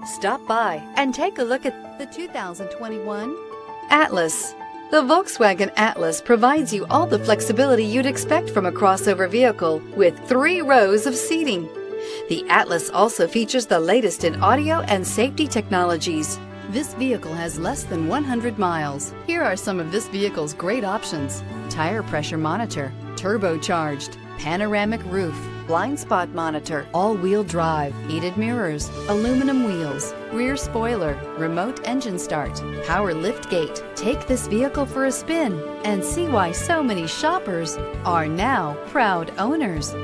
Stop by and take a look at the 2021 Atlas. The Volkswagen Atlas provides you all the flexibility you'd expect from a crossover vehicle with 3 rows of seating. The Atlas also features the latest in audio and safety technologies. This vehicle has less than 100 miles. Here are some of this vehicle's great options: tire pressure monitor, turbocharged, panoramic roof, blind spot monitor, all-wheel drive, heated mirrors, aluminum wheels, rear spoiler, remote engine start, power lift gate. Take this vehicle for a spin and see why so many shoppers are now proud owners.